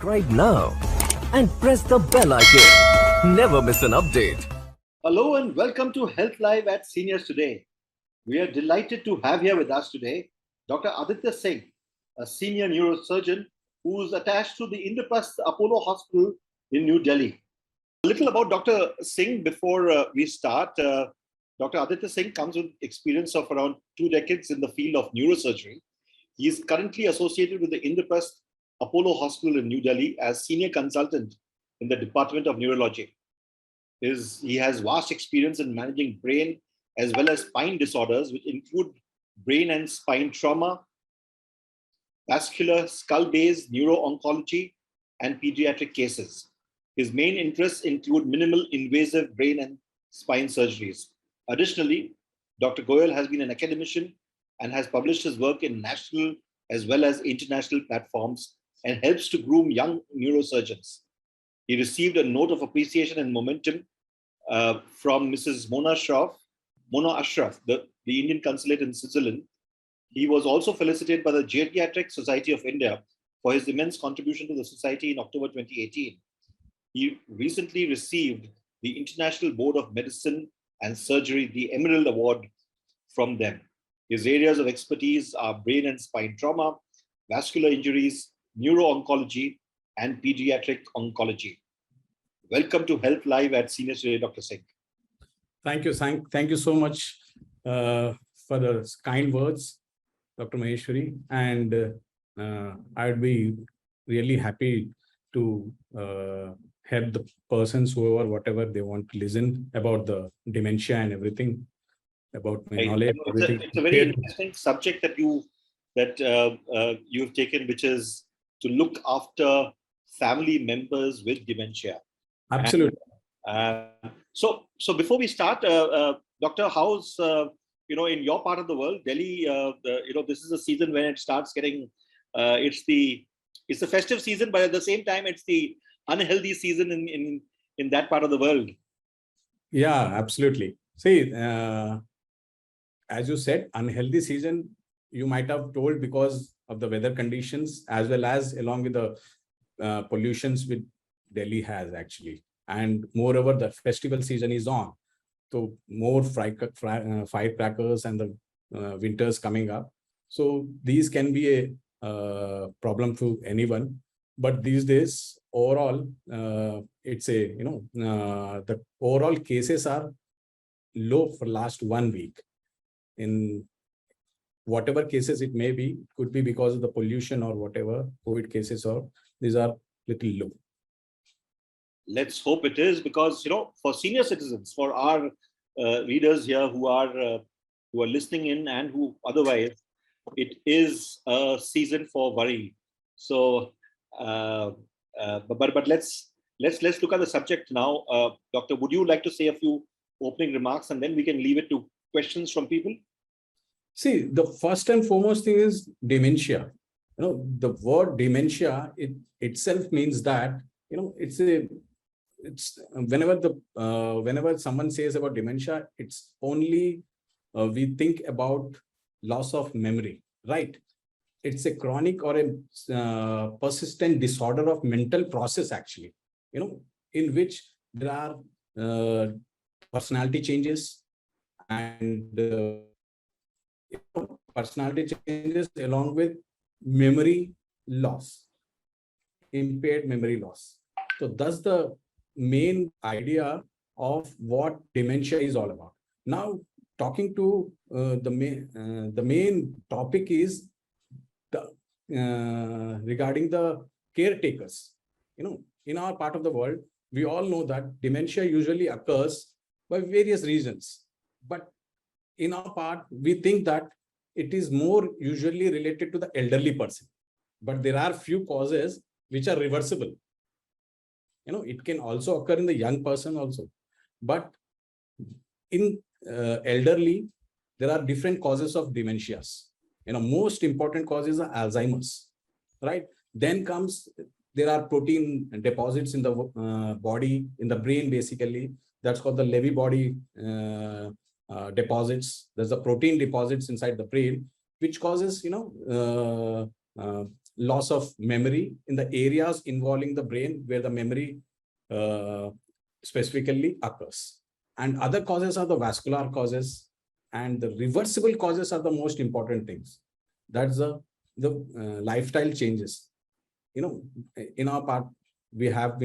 subscribe now and press the bell icon. Never miss an update. Hello and welcome to Health Live at Seniors Today. We are delighted to have here with us today Dr. Aditya Singh, a senior neurosurgeon who is attached to the Indraprastha Apollo Hospital in New Delhi. A little about Dr. Singh before we start. Dr. Aditya Singh comes with experience of around 2 decades in the field of neurosurgery. He is currently associated with the Indraprastha Apollo Hospital in New Delhi as senior consultant in the Department of Neurology. He has vast experience in managing brain as well as spine disorders, which include brain and spine trauma, vascular, skull-based neuro-oncology, and pediatric cases. His main interests include minimal invasive brain and spine surgeries. Additionally, Dr. Goyal has been an academician and has published his work in national as well as international platforms and helps to groom young neurosurgeons. He received a note of appreciation and momentum from Mrs. Mona Ashraff, the Indian Consulate in Switzerland. He was also felicitated by the Geriatric Society of India for his immense contribution to the society in October 2018. He recently received the International Board of Medicine and Surgery, the Emerald Award from them. His areas of expertise are brain and spine trauma, vascular injuries, neuro-oncology, and pediatric oncology. Welcome to Health Live at Seniors Today, Dr. Singh. Thank you. Thank you so much for the kind words, Dr. Maheshwari. And I'd be really happy to help the persons, whatever they want to listen about the dementia and everything, about my knowledge. It's a very interesting subject that you've taken, which is to look after family members with dementia. Absolutely. And, so before we start, Doctor, how's in your part of the world, Delhi? This is a season when it starts getting. It's the festive season, but at the same time, it's the unhealthy season in that part of the world. Yeah, absolutely. See, as you said, unhealthy season. You might have told because of the weather conditions, as well as along with the pollutions which Delhi has actually. And moreover, the festival season is on. So more firecrackers and the winters coming up. So these can be a problem to anyone. But these days, overall, it's the overall cases are low for last 1 week. In whatever cases it may be, it could be because of the pollution or whatever COVID cases, or these are little low. Let's hope it is, because for senior citizens, for our readers here who are listening in and who otherwise, it is a season for worry. So, but let's look at the subject now. Doctor, would you like to say a few opening remarks, and then we can leave it to questions from people? See, the first and foremost thing is dementia. The word dementia itself means that it's whenever someone says about dementia, it's only we think about loss of memory, right? It's a chronic or a persistent disorder of mental process, actually. In which there are personality changes and personality changes along with memory loss, impaired memory loss. So that's the main idea of what dementia is all about. Now, talking to the main topic is regarding the caretakers. In our part of the world, we all know that dementia usually occurs by various reasons. But in our part, we think that it is more usually related to the elderly person. But there are few causes which are reversible. It can also occur in the young person also. But in elderly, there are different causes of dementias. Most important causes are Alzheimer's, right? Then there are protein deposits in the body, in the brain, basically. That's called the Lewy body deposits. There's the protein deposits inside the brain, which causes, loss of memory in the areas involving the brain where the memory specifically occurs. And other causes are the vascular causes, and the reversible causes are the most important things. That's the lifestyle changes. In our part, we have,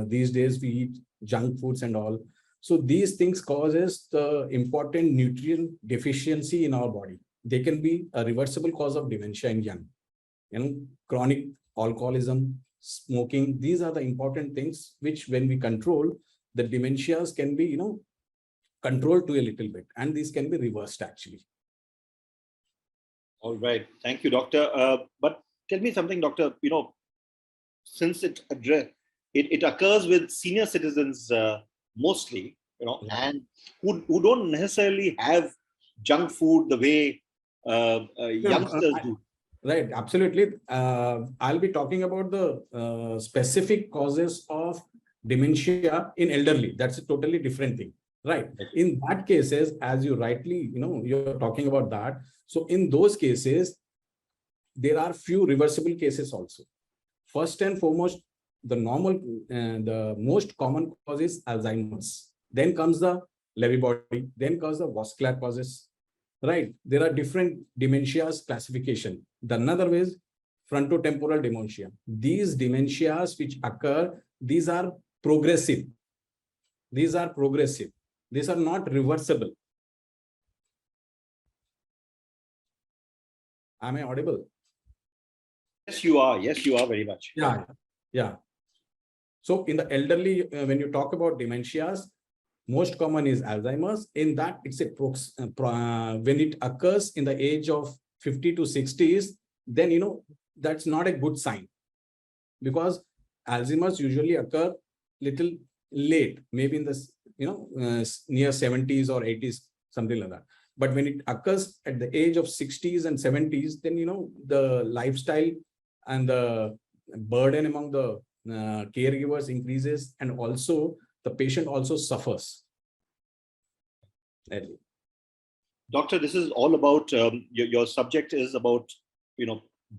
these days we eat junk foods and all. So these things causes the important nutrient deficiency in our body. They can be a reversible cause of dementia in young. Chronic alcoholism, smoking, these are the important things which, when we control, the dementias can be, controlled to a little bit, and these can be reversed actually. All right. Thank you, doctor. But tell me something, doctor, since it occurs with senior citizens mostly, and who don't necessarily have junk food the way youngsters do. Right, absolutely. I'll be talking about the specific causes of dementia in elderly. That's a totally different thing, right? In that cases, as you rightly, you're talking about that. So in those cases, there are few reversible cases also. First and foremost, the most common cause is Alzheimer's. Then comes the Lewy body. Then comes the vascular causes. Right? There are different dementias classification. The another is frontotemporal dementia. These dementias which occur, these are progressive. These are progressive. These are not reversible. Am I audible? Yes, you are. Yes, you are very much. Yeah. So in the elderly, when you talk about dementias, most common is Alzheimer's. In that, it's when it occurs in the age of 50 to 60s, then, that's not a good sign, because Alzheimer's usually occur little late, maybe in the, near 70s or 80s, something like that. But when it occurs at the age of 60s and 70s, then, the lifestyle and the burden among the caregivers increases, and also the patient also suffers. Doctor, this is all about, your subject is about,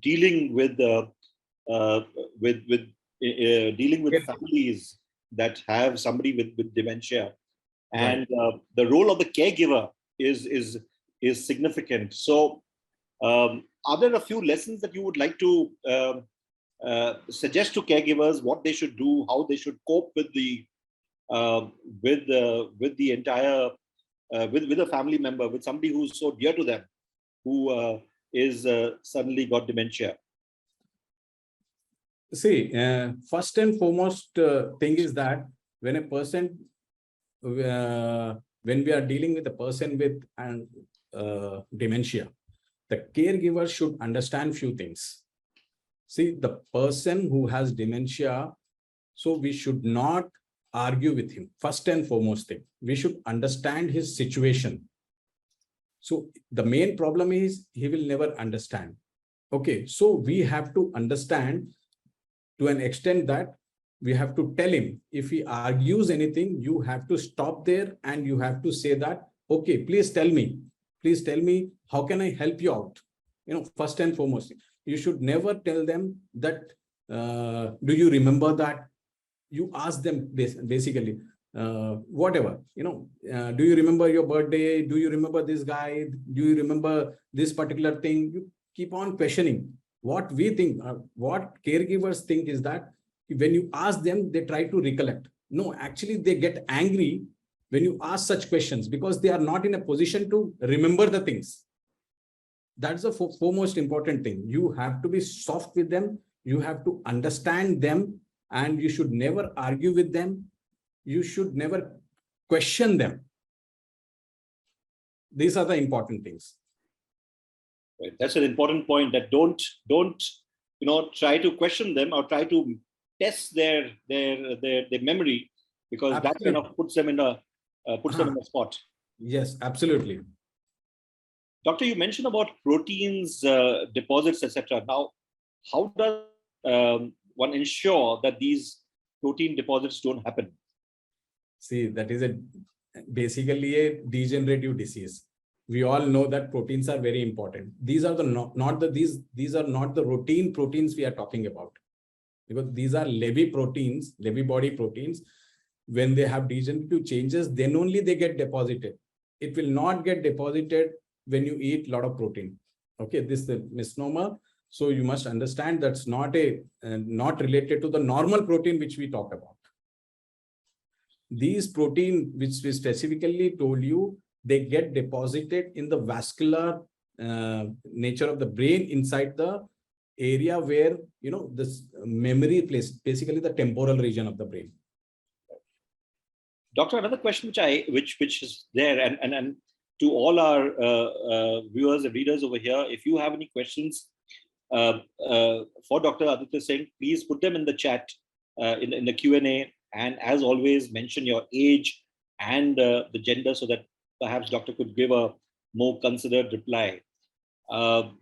dealing with dealing with families that have somebody with dementia, and the role of the caregiver is significant. So, are there a few lessons that you would like to suggest to caregivers, what they should do, how they should cope with the entire with a family member, with somebody who's so dear to them, who is suddenly got dementia? See, first and foremost thing is that when a person, when we are dealing with a person with dementia, the caregiver should understand few things. See, the person who has dementia, so we should not argue with him. First and foremost thing, we should understand his situation. So the main problem is he will never understand. Okay, so we have to understand to an extent that we have to tell him, if he argues anything, you have to stop there and you have to say that, okay, please tell me, how can I help you out? First and foremost, you should never tell them that, do you remember that? You ask them basically, whatever, do you remember your birthday? Do you remember this guy? Do you remember this particular thing? You keep on questioning. What we think, what caregivers think is that when you ask them, they try to recollect. No, actually they get angry when you ask such questions, because they are not in a position to remember the things. That's the foremost important thing. You have to be soft with them. You have to understand them, and you should never argue with them. You should never question them. These are the important things. Right. That's an important point, that don't try to question them or try to test their memory, because Absolutely. that kind of puts them in a spot. Yes, absolutely. Doctor, you mentioned about proteins, deposits, etc. Now, how does one ensure that these protein deposits don't happen? See, that is basically a degenerative disease. we all know that proteins are very important. These are the these are not the routine proteins we are talking about, because these are Levy proteins, Levy body proteins. When they have degenerative changes, then only they get deposited. It will not get deposited when you eat a lot of protein. Okay, this is the misnomer. So you must understand that's not not related to the normal protein which we talk about. These protein which we specifically told you, they get deposited in the vascular nature of the brain, inside the area where, you know, this memory place, basically the temporal region of the brain. Doctor, another question which is there, and to all our viewers and readers over here, if you have any questions for Dr. Aditya Singh, please put them in the chat, in the Q&A, and as always, mention your age and the gender, so that perhaps doctor could give a more considered reply. Doctor,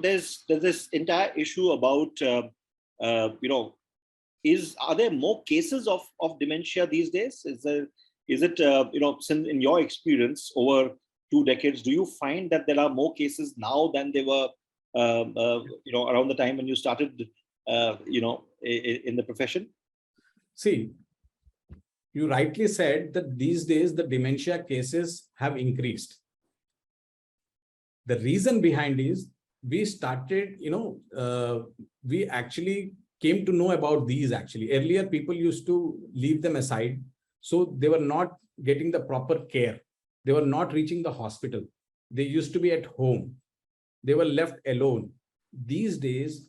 there's this entire issue about are there more cases of dementia these days? Is it since in your experience over 2 decades, do you find that there are more cases now than there were around the time when you started in the profession? See, you rightly said that these days the dementia cases have increased. The reason behind is we started, we actually came to know about these actually. Earlier, people used to leave them aside. So they were not getting the proper care. They were not reaching the hospital. They used to be at home. They were left alone. These days,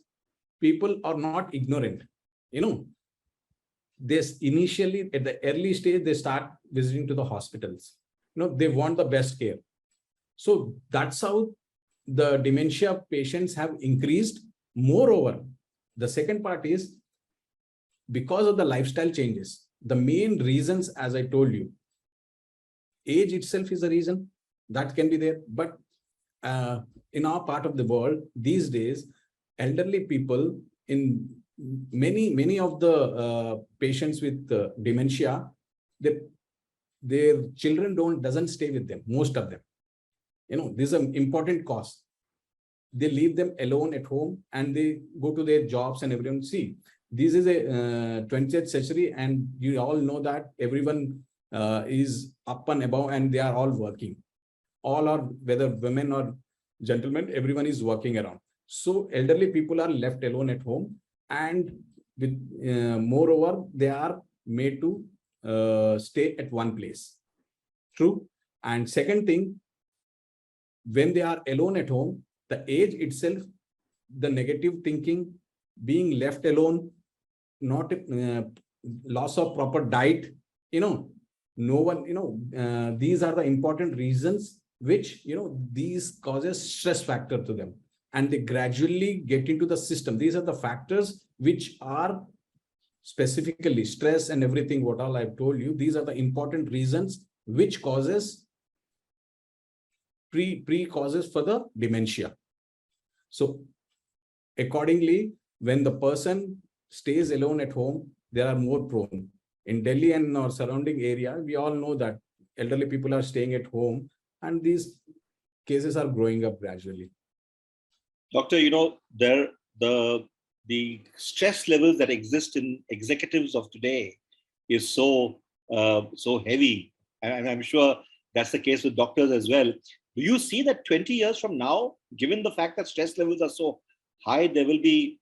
people are not ignorant. This initially at the early stage, they start visiting to the hospitals. They want the best care. So that's how the dementia patients have increased. Moreover, the second part is because of the lifestyle changes. The main reasons, as I told you, age itself is a reason that can be there. But in our part of the world, these days, elderly people, in many of the patients with dementia, their children doesn't stay with them, most of them. This is an important cause. They leave them alone at home and they go to their jobs and everyone. See, this is a 20th century and you all know that everyone is up and above and they are all working. All are, whether women or gentlemen, everyone is working around. So elderly people are left alone at home, and with moreover, they are made to stay at one place. True. And second thing, when they are alone at home, the age itself, the negative thinking, being left alone, not loss of proper diet, no one, these are the important reasons which, these causes stress factor to them. And they gradually get into the system. These are the factors which are specifically stress and everything, what all I've told you. These are the important reasons which causes pre-causes for the dementia. So accordingly, when the person stays alone at home, they are more prone. In Delhi and our surrounding area, we all know that elderly people are staying at home and these cases are growing up gradually. Doctor, the stress levels that exist in executives of today is so heavy. And I'm sure that's the case with doctors as well. Do you see that 20 years from now, given the fact that stress levels are so high, there will be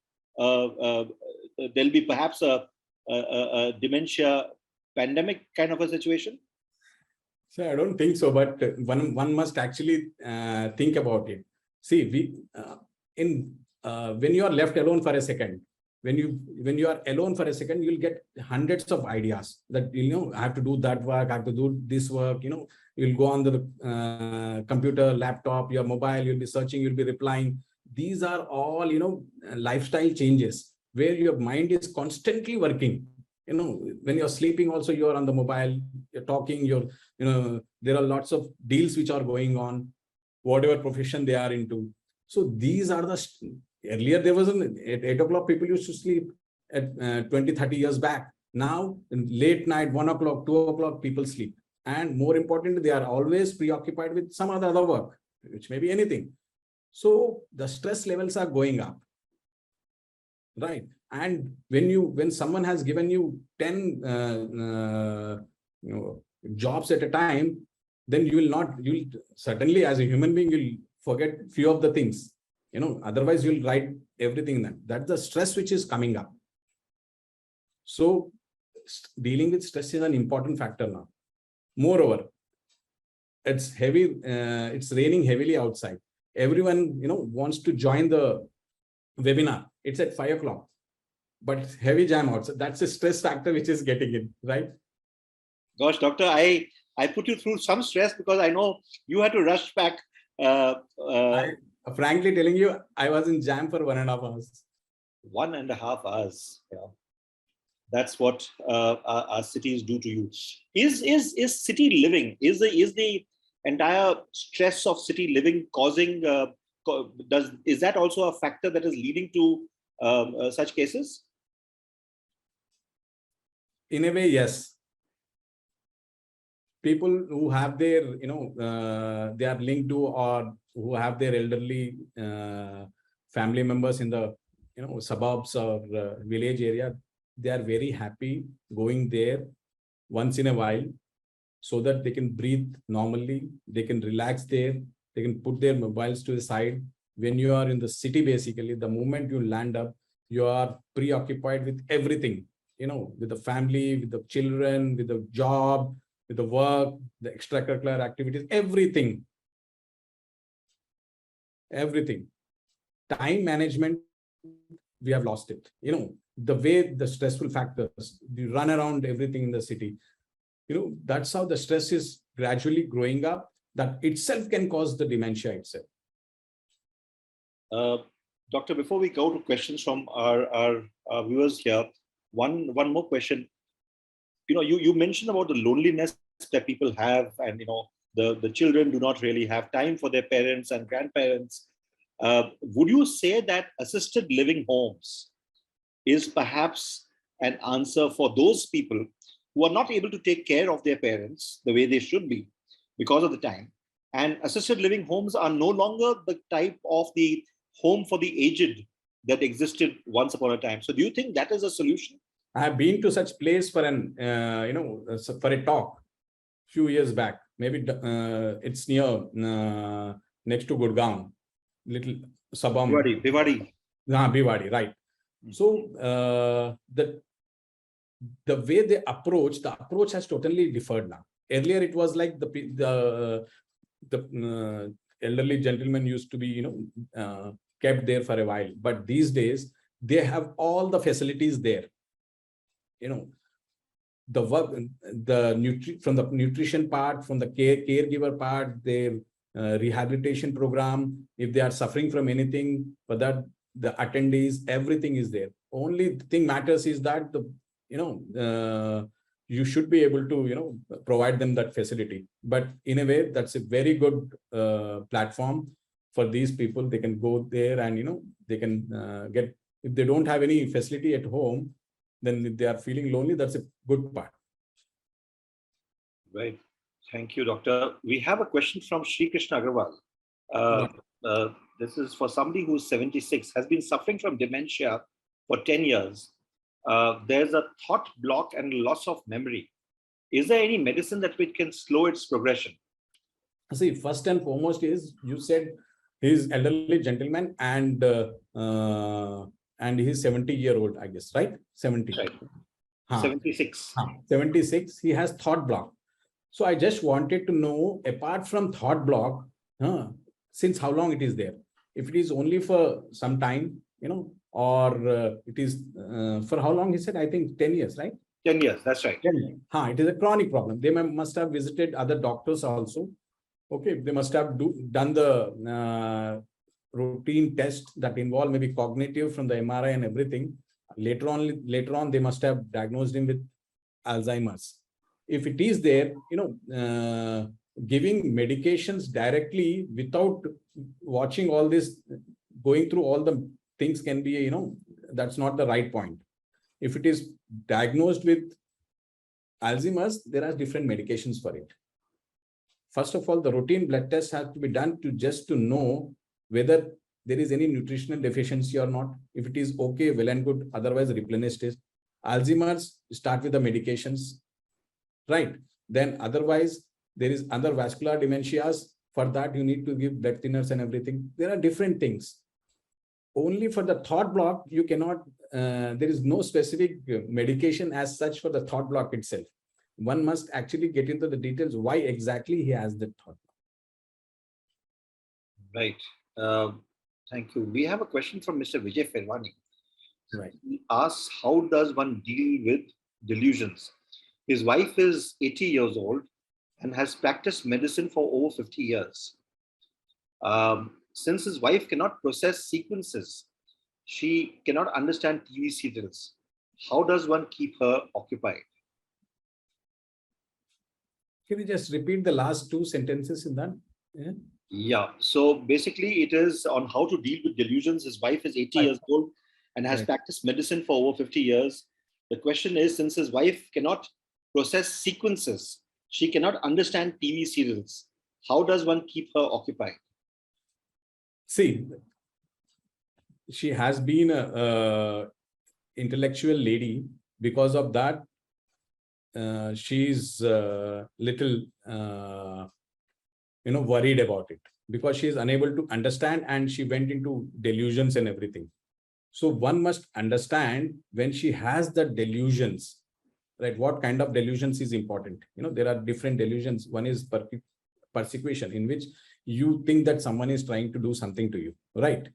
perhaps a dementia pandemic kind of a situation? So I don't think so, but one must actually think about it. See, when you are left alone for a second, when you are alone for a second, you'll get hundreds of ideas that, I have to do that work, I have to do this work, you'll go on the computer, laptop, your mobile, you'll be searching, you'll be replying. These are all, lifestyle changes where your mind is constantly working. When you're sleeping also, you're on the mobile, you're talking, there are lots of deals which are going on, whatever profession they are into. So these are earlier there was at 8 o'clock, people used to sleep at 20, 30 years back. Now, in late night, 1 o'clock, 2 o'clock, people sleep. And more importantly, they are always preoccupied with some other work, which may be anything. So the stress levels are going up, right? And when someone has given you 10 jobs at a time, then you'll certainly, as a human being, you'll forget few of the things, otherwise you'll write everything in that. That's the stress which is coming up. So dealing with stress is an important factor now. Moreover, it's heavy, it's raining heavily outside. Everyone, wants to join the webinar. It's at 5 o'clock, but heavy jam outside. That's a stress factor which is getting in, right? Gosh, doctor, I put you through some stress because I know you had to rush back. Frankly telling you, I was in jam for 1.5 hours. 1.5 hours. Yeah. That's what our cities do to you. Is city living, is the entire stress of city living causing, is that also a factor that is leading to such cases? In a way, yes. People who have their, they are linked to, or who have their elderly family members in the, suburbs or village area, they are very happy going there once in a while so that they can breathe normally, they can relax there, they can put their mobiles to the side. When you are in the city, basically, the moment you land up, you are preoccupied with everything, with the family, with the children, with the job, with the work, the extracurricular activities, everything. Time management, we have lost it. The way the stressful factors, you run around everything in the city. That's how the stress is gradually growing up. That itself can cause the dementia itself. Doctor, before we go to questions from our viewers here, one more question. You mentioned about the loneliness that people have, and the children do not really have time for their parents and grandparents. Would you say that assisted living homes is perhaps an answer for those people who are not able to take care of their parents the way they should be because of the time? And assisted living homes are no longer the type of the home for the aged that existed once upon a time. So do you think that is a solution? I have been to such place for for a talk few years back. Maybe it's near next to Gurgaon, little suburb. Bhiwadi. Bhiwadi, right. So the way they approach, the approach has totally differed now. Earlier, it was like the elderly gentleman used to be kept there for a while, but these days they have all the facilities there. The work, from the nutrition part, from the caregiver part, their rehabilitation program, if they are suffering from anything, for that, the attendees, everything is there. Only thing matters is that you should be able to provide them that facility. But in a way, that's a very good platform for these people. They can go there and they can get, if they don't have any facility at home, then if they are feeling lonely, that's a good part. Right. Thank you, doctor. We have a question from Sri Krishna Agarwal. This is for somebody who's 76, has been suffering from dementia for 10 years. There's a thought block and loss of memory. Is there any medicine that we can slow its progression? See, first and foremost is, you said he's elderly gentleman and he's 70-year-old, I guess, right? 70. Right. 76. 76. He has thought block. So I just wanted to know, apart from thought block, since how long it is there? If it is only for some time, or it is for how long? He said, I think 10 years, right? 10 years, that's right. 10 years. It is a chronic problem. They must have visited other doctors also. Okay, they must have done the routine test that involve maybe cognitive from the MRI and everything. Later on, they must have diagnosed him with Alzheimer's. If it is there, giving medications directly without watching all this, going through all the things can be, that's not the right point. If it is diagnosed with Alzheimer's, there are different medications for it. First of all, the routine blood test has to be done to know whether there is any nutritional deficiency or not. If it is okay, well and good. Otherwise, replenish it. Alzheimer's, start with the medications, right? Then otherwise, there is other vascular dementias. For that, you need to give blood thinners and everything. There are different things. Only for the thought block, you cannot, there is no specific medication as such for the thought block itself. One must actually get into the details why exactly he has the thought block. Right. Thank you. We have a question from Mr. Vijay Ferwani. Right. He asks, how does one deal with delusions? His wife is 80 years old and has practiced medicine for over 50 years. Since his wife cannot process sequences, she cannot understand TV serials. How does one keep her occupied? Can you just repeat the last two sentences in that? Yeah. So basically, it is on how to deal with delusions. His wife is 80 years old and has practiced medicine for over 50 years. The question is, since his wife cannot process sequences, she cannot understand TV serials. How does one keep her occupied? See, she has been a intellectual lady. Because of that, she's little, worried about it, because she is unable to understand and she went into delusions and everything. So one must understand when she has the delusions, right? What kind of delusions is important? There are different delusions. One is persecution, in which you think that someone is trying to do something to you, right?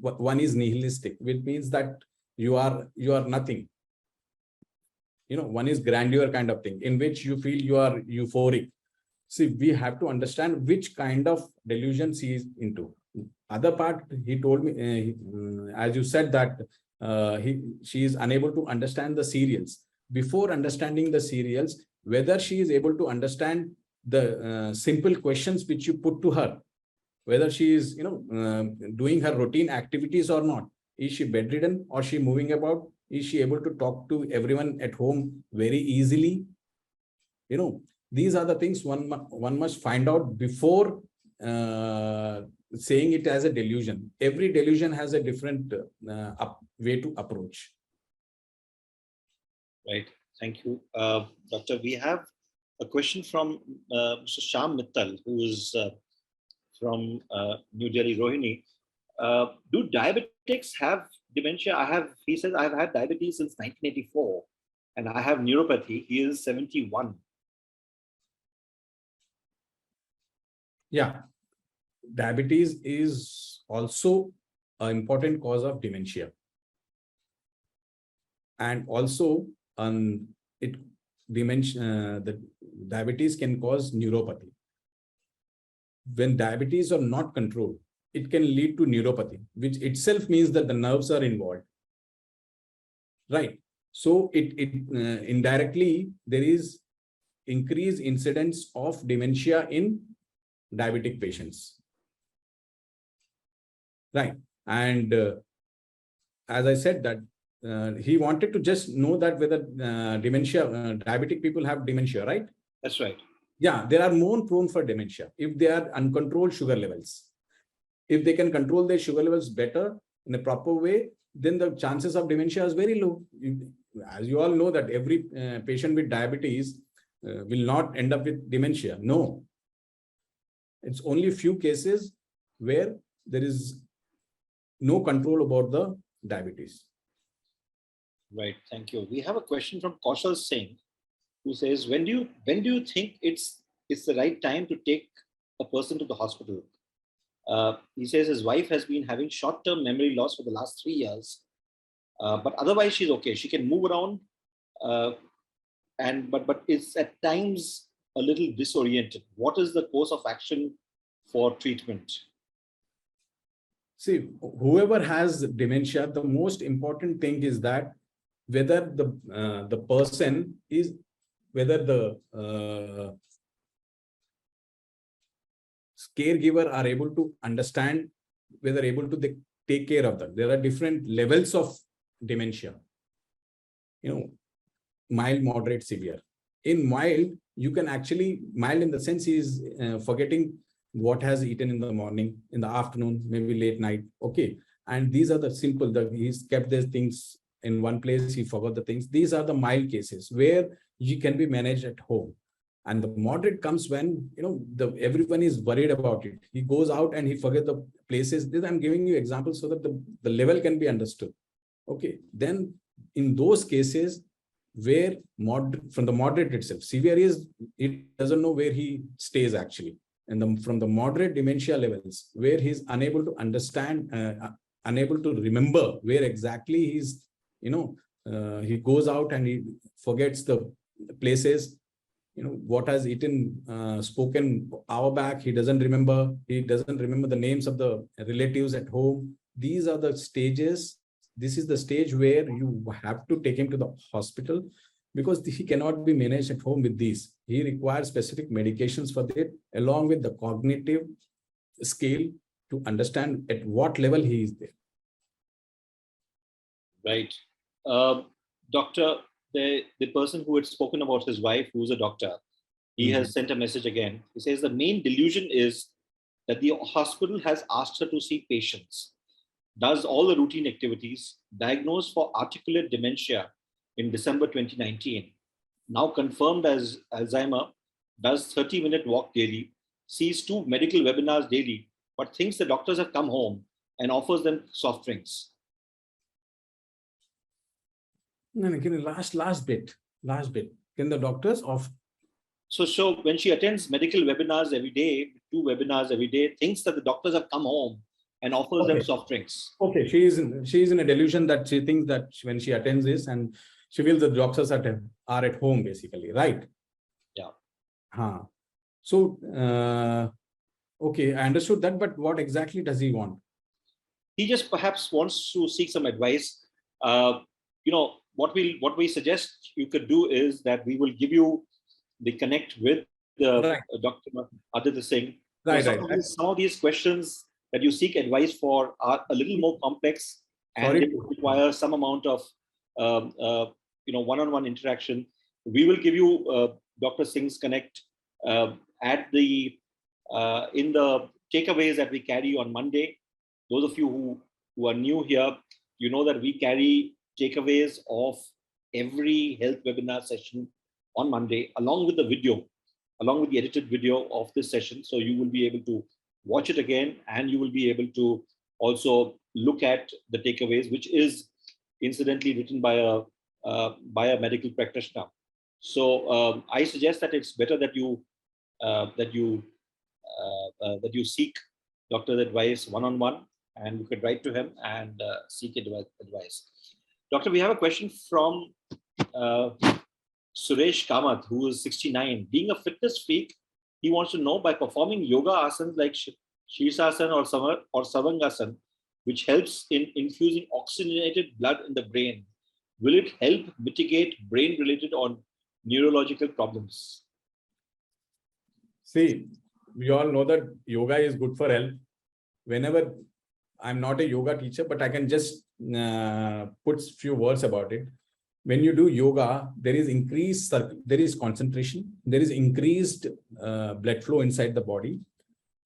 One is nihilistic, which means that you are nothing. One is grandeur kind of thing, in which you feel you are euphoric. See, we have to understand which kind of delusions he is into. Other part, he told me, as you said, that she is unable to understand the serials. Before understanding the serials, whether she is able to understand the simple questions which you put to her, whether she is, doing her routine activities or not. Is she bedridden or she moving about? Is she able to talk to everyone at home very easily? These are the things one must find out before saying it as a delusion. Every delusion has a different way to approach. Right. Thank you. Doctor, we have a question from Mr. Shyam Mittal, who is from New Delhi, Rohini. Do diabetics have dementia? He says, I've had diabetes since 1984 and I have neuropathy. He is 71. Yeah. Diabetes is also an important cause of dementia. And also, the diabetes can cause neuropathy. When diabetes are not controlled, it can lead to neuropathy, which itself means that the nerves are involved. Right. So indirectly, there is increased incidence of dementia in diabetic patients. Right. And as I said, that he wanted to just know that whether diabetic people have dementia, right? That's right. Yeah, they are more prone for dementia if they are uncontrolled sugar levels. If they can control their sugar levels better in a proper way, then the chances of dementia is very low. As you all know, that every patient with diabetes will not end up with dementia. No. It's only a few cases where there is no control about the diabetes. Right. Thank you. We have a question from Kaushal Singh, who says, when do you think it's the right time to take a person to the hospital? He says his wife has been having short-term memory loss for the last 3 years, but otherwise she's okay. She can move around, but it's at times a little disoriented. What is the course of action for treatment? See, whoever has dementia, the most important thing is that whether the person is, whether the caregiver are able to understand, whether able to take care of them. There are different levels of dementia. mild, moderate, severe. In mild, you can actually, mild in the sense he is forgetting what has eaten in the morning, in the afternoon, maybe late night. Okay. And these are the simple, he's kept these things in one place, he forgot the things. These are the mild cases where you can be managed at home. And the moderate comes when, everyone is worried about it. He goes out and he forgets the places. This I'm giving you examples so that the level can be understood. Okay. Then in those cases where from the moderate itself, severe is, it doesn't know where he stays actually. And from the moderate dementia levels, where he's unable to understand, unable to remember where exactly he's, he goes out and he forgets the places, what has eaten, spoken hour back, he doesn't remember. He doesn't remember the names of the relatives at home. These are the stages. This is the stage where you have to take him to the hospital, because he cannot be managed at home with these. He requires specific medications for that, along with the cognitive scale to understand at what level he is there. Right. Doctor, the person who had spoken about his wife, who's a doctor, he has sent a message again. He says the main delusion is that the hospital has asked her to see patients, does all the routine activities, diagnosed for articulate dementia in December 2019, now confirmed as Alzheimer, does 30-minute walk daily, sees 2 medical webinars daily, but thinks the doctors have come home and offers them soft drinks. No, last bit. Can the doctors of? So when she attends medical webinars every day, 2 webinars every day, thinks that the doctors have come home and offers them soft drinks. Okay, she is in a delusion that she thinks that when she attends this and she feels the doctors are at home basically, right? Yeah. So okay, I understood that, but what exactly does he want? He just perhaps wants to seek some advice. What we suggest you could do is that we will give you the connect with the Dr. Aditya Singh. Some of these questions that you seek advice for are a little more complex, and they require some amount of one-on-one interaction. We will give you Dr. Singh's connect at the in the takeaways that we carry on Monday. Those of you who are new here, you know that we carry takeaways of every health webinar session on Monday, along with the video, along with the edited video of this session. So you will be able to watch it again, and you will be able to also look at the takeaways, which is incidentally written by a medical practitioner. So I suggest that it's better that you seek doctor's advice one-on-one, and you could write to him and seek advice. Doctor, we have a question from Suresh Kamath, who is 69. Being a fitness freak, he wants to know, by performing yoga asanas like Shirsasana or Savangasana, which helps in infusing oxygenated blood in the brain, will it help mitigate brain-related or neurological problems? See, we all know that yoga is good for health. Whenever I'm not a yoga teacher, but I can just put a few words about it. When you do yoga, there is concentration, there is increased blood flow inside the body.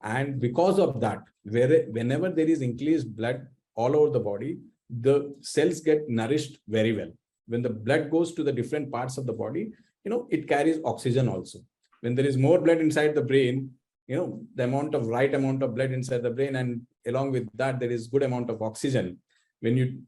And because of that, whenever there is increased blood all over the body, the cells get nourished very well. When the blood goes to the different parts of the body, it carries oxygen also. When there is more blood inside the brain, the right amount of blood inside the brain, and along with that, there is good amount of oxygen. When you,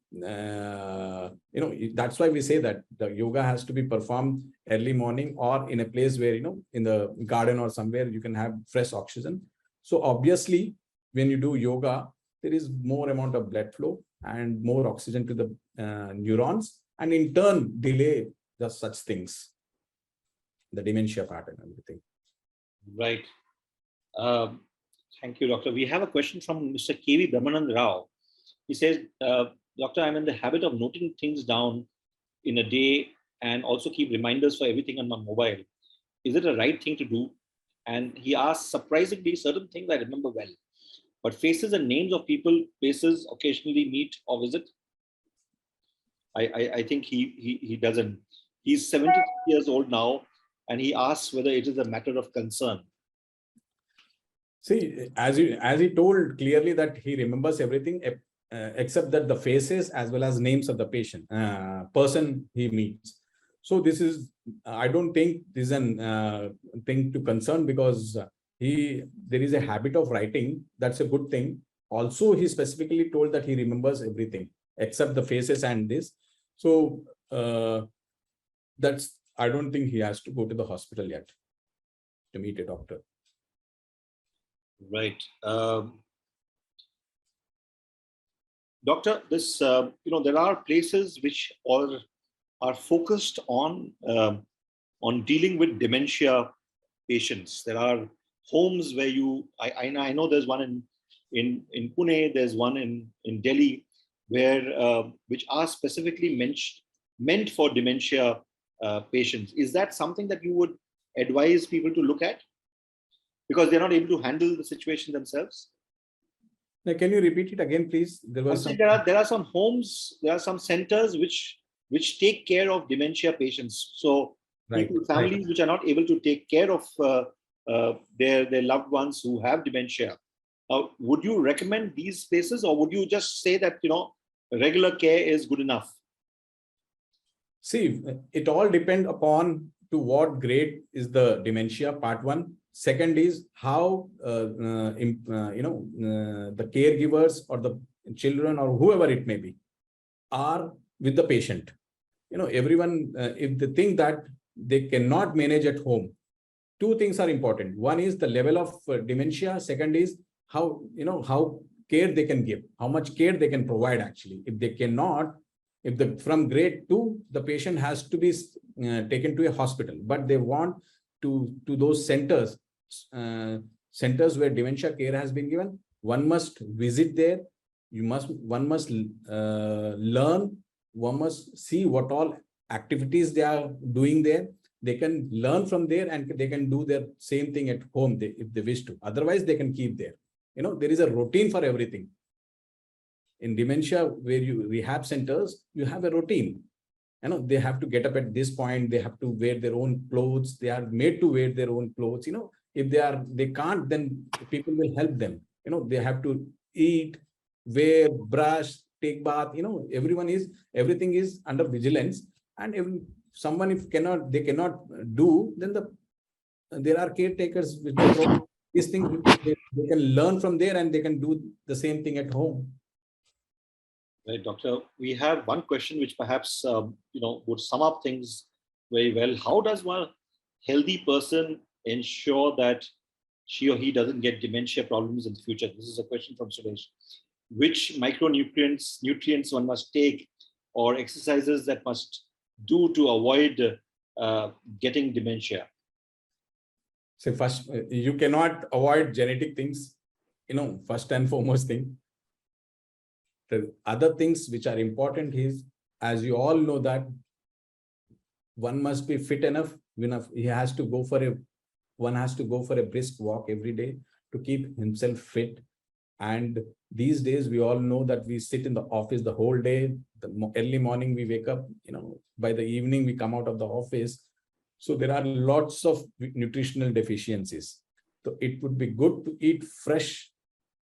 that's why we say that the yoga has to be performed early morning or in a place where, in the garden or somewhere you can have fresh oxygen. So obviously, when you do yoga, there is more amount of blood flow and more oxygen to the neurons, and in turn delay such things, the dementia part and everything. Right. Thank you, Doctor. We have a question from Mr. K.V. Brahmanand Rao. He says, Doctor, I'm in the habit of noting things down in a day and also keep reminders for everything on my mobile. Is it a right thing to do? And he asks, surprisingly, certain things I remember well, but faces and names of people, places occasionally meet or visit, I think he doesn't. He's 70 years old now, and he asks whether it is a matter of concern. See, as he told clearly that he remembers everything except that the faces as well as names of the person he meets. So this is, I don't think this is an thing to concern, because there is a habit of writing. That's a good thing. Also, he specifically told that he remembers everything except the faces and this. So I don't think he has to go to the hospital yet to meet a doctor. Right. Doctor, this, there are places which are focused on dealing with dementia patients. There are homes where I know there's one in Pune, there's one in Delhi, where which are specifically meant for dementia patients. Is that something that you would advise people to look at, because they're not able to handle the situation themselves? Now, can you repeat it again, please? There are some homes, there are some centers which take care of dementia patients. So families which are not able to take care of their loved ones who have dementia. Would you recommend these places, or would you just say that regular care is good enough? See, it all depends upon to what grade is the dementia, part one. Second is how the caregivers or the children or whoever it may be are with the patient. Everyone, if they think that they cannot manage at home, two things are important. One is the level of dementia. Second is how care they can give, how much care they can provide. Actually, if they cannot, from grade 2, the patient has to be taken to a hospital, but they want to those centers where dementia care has been given. One must visit there. One must learn. One must see what all activities they are doing there. They can learn from there, and they can do their same thing at home if they wish to. Otherwise, they can keep there. There is a routine for everything. In dementia, where you rehab centers, you have a routine. They have to get up at this point. They have to wear their own clothes. They are made to wear their own clothes. If they can't, then people will help them. They have to eat, wear, brush, take bath. Everything is under vigilance. And if they cannot do, then there are caretakers which these things they can learn from there, and they can do the same thing at home. Right, Doctor. We have one question which perhaps would sum up things very well. How does one healthy person ensure that she or he doesn't get dementia problems in the future? This is a question from Suresh. Which nutrients one must take, or exercises that must do to avoid getting dementia? So first, you cannot avoid genetic things, first and foremost thing. The other things which are important is, as you all know, that one must be fit enough. One has to go for a brisk walk every day to keep himself fit. And these days, we all know that we sit in the office the whole day. The early morning we wake up, by the evening we come out of the office. So there are lots of nutritional deficiencies. So it would be good to eat fresh,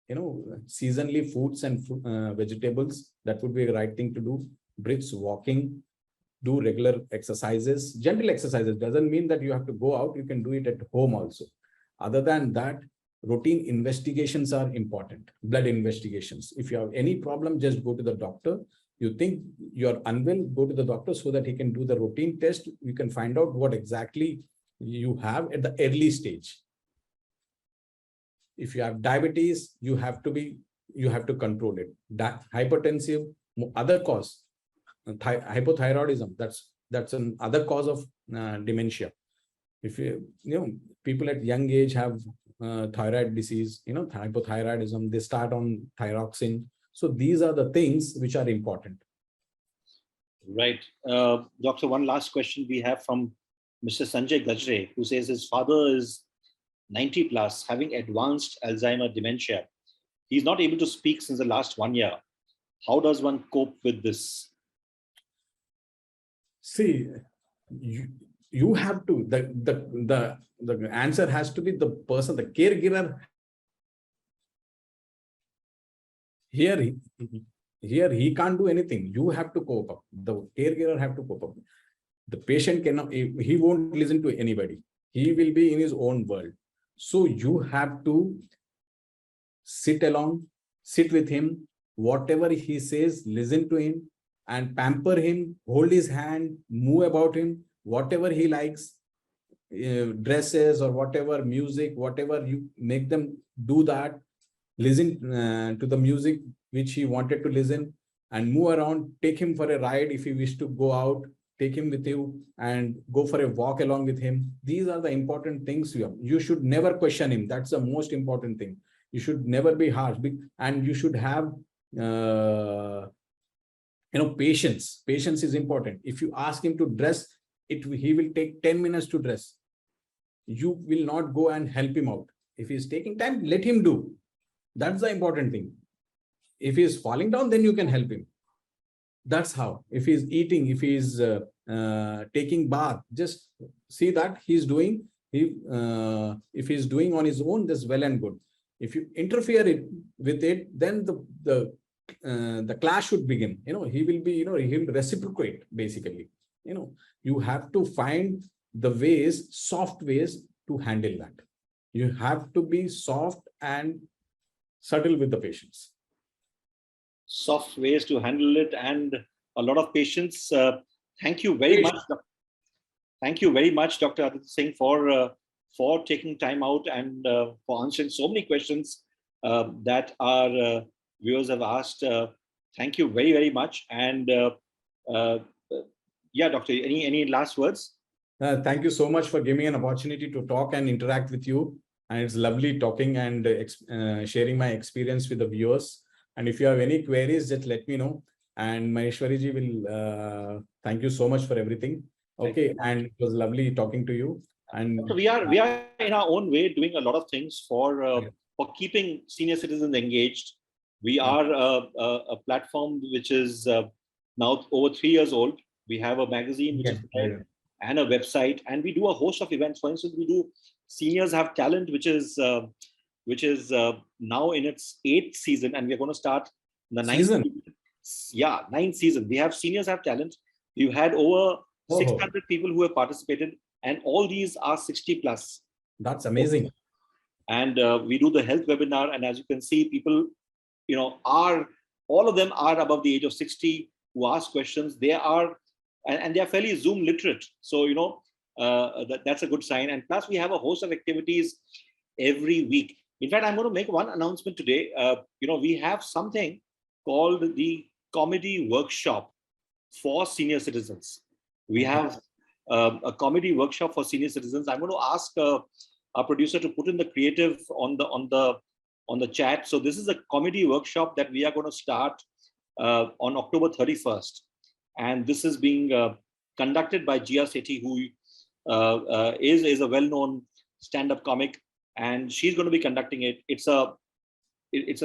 seasonally foods and vegetables. That would be the right thing to do. Brisk walking, do regular exercises. Gentle exercises doesn't mean that you have to go out. You can do it at home also. Other than that, routine investigations are important. Blood investigations. If you have any problem, just go to the doctor. You think you're unwell, go to the doctor so that he can do the routine test. You can find out what exactly you have at the early stage. If you have diabetes, you have to control it. Hypertensive, other cause, hypothyroidism, that's another cause of dementia. If people at young age have thyroid disease, hypothyroidism, they start on thyroxine. So these are the things which are important. Right. Doctor, one last question we have from Mr. Sanjay Gajre, who says his father is 90 plus, having advanced Alzheimer dementia. He's not able to speak since the last 1 year. How does one cope with this? See, you have to, the answer has to be the person, the caregiver. Here he can't do anything. You have to cope up. The caregiver have to cope up. The patient cannot, he won't listen to anybody. He will be in his own world. So you have to sit with him, whatever he says, listen to him and pamper him, hold his hand, move about him, whatever he likes, dresses or whatever, music, whatever, you make them do that. Listen to the music which he wanted to listen and move around. Take him for a ride if you wish to go out. Take him with you and go for a walk along with him. These are the important things. You should never question him. That's the most important thing. You should never be harsh, and you should have patience. Patience is important. If you ask him to dress, he will take 10 minutes to dress. You will not go and help him out. If he's taking time, let him do. That's the important thing. If he is falling down, then you can help him. That's how. If he's eating, if he's taking bath, just see that he's doing. If he's doing on his own, that's well and good. If you interfere with it, then the clash should begin. He will be, he will reciprocate basically. You have to find the ways, soft ways to handle that. You have to be soft and subtle with the patients. Soft ways to handle it and a lot of patience. Thank you very much. Thank you very much, Dr. Aditya Singh, for taking time out and for answering so many questions that our viewers have asked. Thank you very, very much. And yeah, Doctor, any last words? Thank you so much for giving me an opportunity to talk and interact with you. And it's lovely talking and sharing my experience with the viewers. And if you have any queries, just let me know. And Maheshwari ji will thank you so much for everything. Okay, and it was lovely talking to you. And so we are in our own way doing a lot of things for keeping senior citizens engaged. We are a platform which is now over 3 years old. We have a magazine which is there, and a website, and we do a host of events. For instance, we do Seniors Have Talent, which is now in its 8th season, and we're going to start the 9th season. Yeah, 9th season. We have Seniors Have Talent. We've had over 600 people who have participated, and all these are 60 plus. That's amazing. And we do the health webinar, and as you can see, people, all of them are above the age of 60 who ask questions. They are, and they are fairly Zoom literate. So, that's a good sign. And plus, we have a host of activities every week. In fact, I'm going to make one announcement today. We have something called the comedy workshop for senior citizens. We have a comedy workshop for senior citizens. I'm going to ask our producer to put in the creative on the chat. So this is a comedy workshop that we are going to start on October 31st. And this is being conducted by Gia Sethi, who is a well-known stand-up comic, and she's going to be conducting it. It's a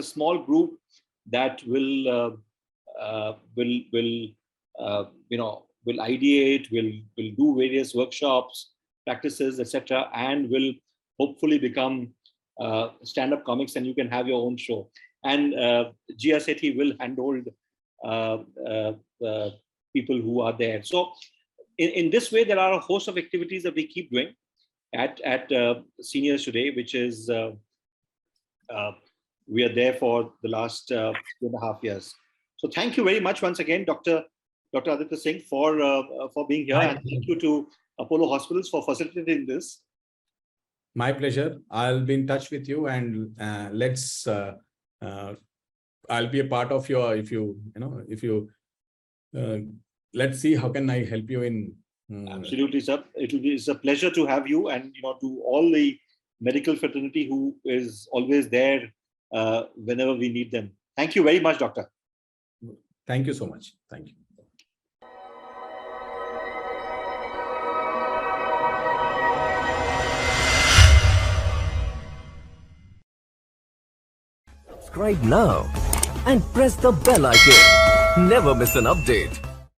small group that will ideate, will do various workshops, practices, etc., and will hopefully become stand-up comics, and you can have your own show. And Gia Sethi will handhold people who are there. So in this way, there are a host of activities that we keep doing at Seniors Today, which is we are there for the last 2.5 years. So thank you very much once again, Dr. Aditya Singh, for being here, and thank you to Apollo Hospitals for facilitating this. My pleasure. I'll be in touch with you, and I'll be a part of your, let's see how can I help you in. Absolutely, sir. It's a pleasure to have you, and to all the medical fraternity who is always there whenever we need them. Thank you very much, Doctor. Thank you so much. Thank you. Subscribe now and press the bell icon. Never miss an update.